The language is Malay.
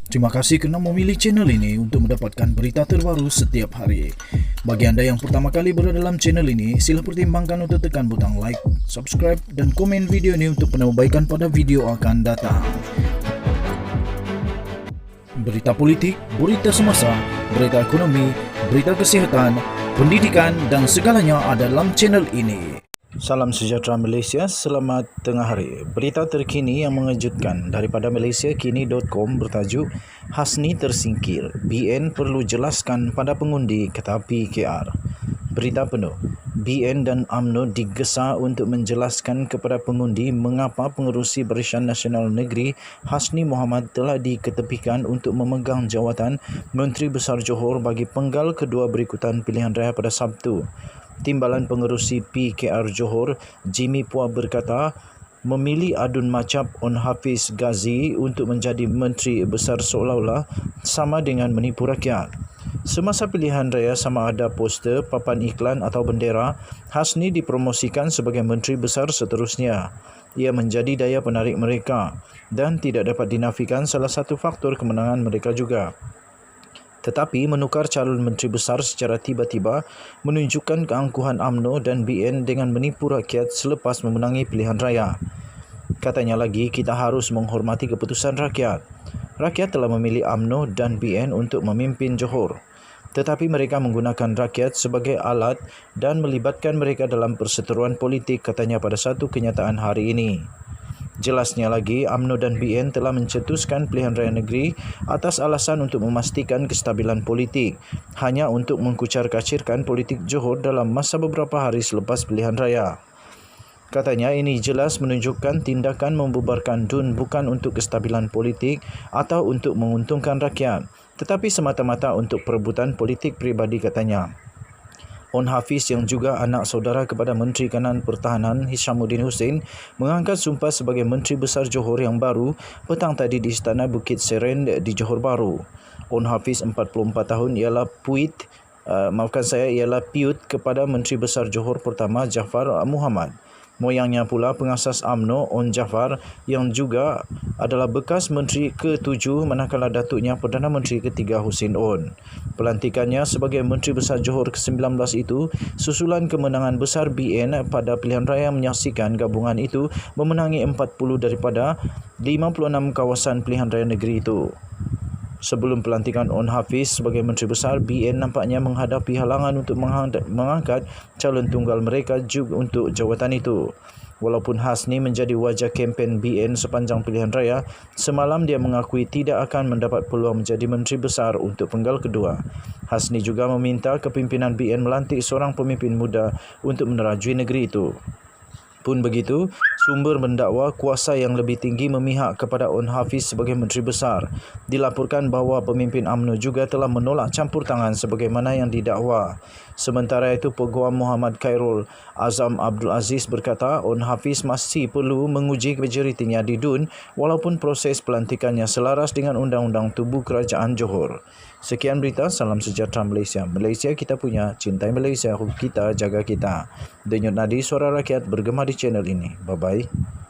Terima kasih kerana memilih channel ini untuk mendapatkan berita terbaru setiap hari. Bagi anda yang pertama kali berada dalam channel ini, sila pertimbangkan untuk tekan butang like, subscribe dan komen video ini untuk penambahbaikan pada video akan datang. Berita politik, berita semasa, berita ekonomi, berita kesihatan, pendidikan dan segalanya ada dalam channel ini. Salam sejahtera Malaysia, selamat tengah hari. Berita terkini yang mengejutkan daripada malaysiakini.com bertajuk Hasni tersingkir, BN perlu jelaskan pada pengundi, kata PKR. Berita penuh, BN dan UMNO digesa untuk menjelaskan kepada pengundi mengapa pengerusi Barisan Nasional Negeri Hasni Mohamad telah diketepikan untuk memegang jawatan Menteri Besar Johor bagi penggal kedua berikutan pilihan raya pada Sabtu. Timbalan pengerusi PKR Johor, Jimmy Pua berkata, memilih Adun Macap On Hafiz Ghazi untuk menjadi Menteri Besar seolah-olah sama dengan menipu rakyat. Semasa pilihan raya sama ada poster, papan iklan atau bendera, Hasni dipromosikan sebagai Menteri Besar seterusnya. Ia menjadi daya penarik mereka dan tidak dapat dinafikan salah satu faktor kemenangan mereka juga. Tetapi menukar calon menteri besar secara tiba-tiba menunjukkan keangkuhan UMNO dan BN dengan menipu rakyat selepas memenangi pilihan raya. Katanya lagi, kita harus menghormati keputusan rakyat. Rakyat telah memilih UMNO dan BN untuk memimpin Johor. Tetapi mereka menggunakan rakyat sebagai alat dan melibatkan mereka dalam perseteruan politik, katanya pada satu kenyataan hari ini. Jelasnya lagi, UMNO dan BN telah mencetuskan pilihan raya negeri atas alasan untuk memastikan kestabilan politik, hanya untuk mengkucar-kacirkan politik Johor dalam masa beberapa hari selepas pilihan raya. Katanya ini jelas menunjukkan tindakan membubarkan DUN bukan untuk kestabilan politik atau untuk menguntungkan rakyat, tetapi semata-mata untuk perebutan politik pribadi, katanya. On Hafiz yang juga anak saudara kepada Menteri Kanan Pertahanan Hishamuddin Hussein mengangkat sumpah sebagai Menteri Besar Johor yang baru petang tadi di Istana Bukit Seren di Johor Bahru. On Hafiz 44 tahun ialah piut kepada Menteri Besar Johor pertama Jaafar Mohamad. Moyangnya pula pengasas UMNO On Jaafar yang juga adalah bekas Menteri ke-7 manakala datuknya Perdana Menteri ketiga Hussein On. Pelantikannya sebagai Menteri Besar Johor ke-19 itu susulan kemenangan besar BN pada pilihan raya menyaksikan gabungan itu memenangi 40 daripada 56 kawasan pilihan raya negeri itu. Sebelum pelantikan On Hafiz sebagai Menteri Besar, BN nampaknya menghadapi halangan untuk mengangkat calon tunggal mereka juga untuk jawatan itu. Walaupun Hasni menjadi wajah kempen BN sepanjang pilihan raya, semalam dia mengakui tidak akan mendapat peluang menjadi Menteri Besar untuk penggal kedua. Hasni juga meminta kepimpinan BN melantik seorang pemimpin muda untuk menerajui negeri itu. Pun begitu, sumber mendakwa kuasa yang lebih tinggi memihak kepada On Hafiz sebagai Menteri Besar. Dilaporkan bahawa pemimpin UMNO juga telah menolak campur tangan sebagaimana yang didakwa. Sementara itu, Peguam Muhammad Khairul Azam Abdul Aziz berkata On Hafiz masih perlu menguji majoritinya di DUN walaupun proses pelantikannya selaras dengan Undang-Undang Tubuh Kerajaan Johor. Sekian berita, salam sejahtera Malaysia. Malaysia kita punya, cintai Malaysia, kita jaga kita. Denyut nadi suara rakyat bergema di channel ini. Bye-bye.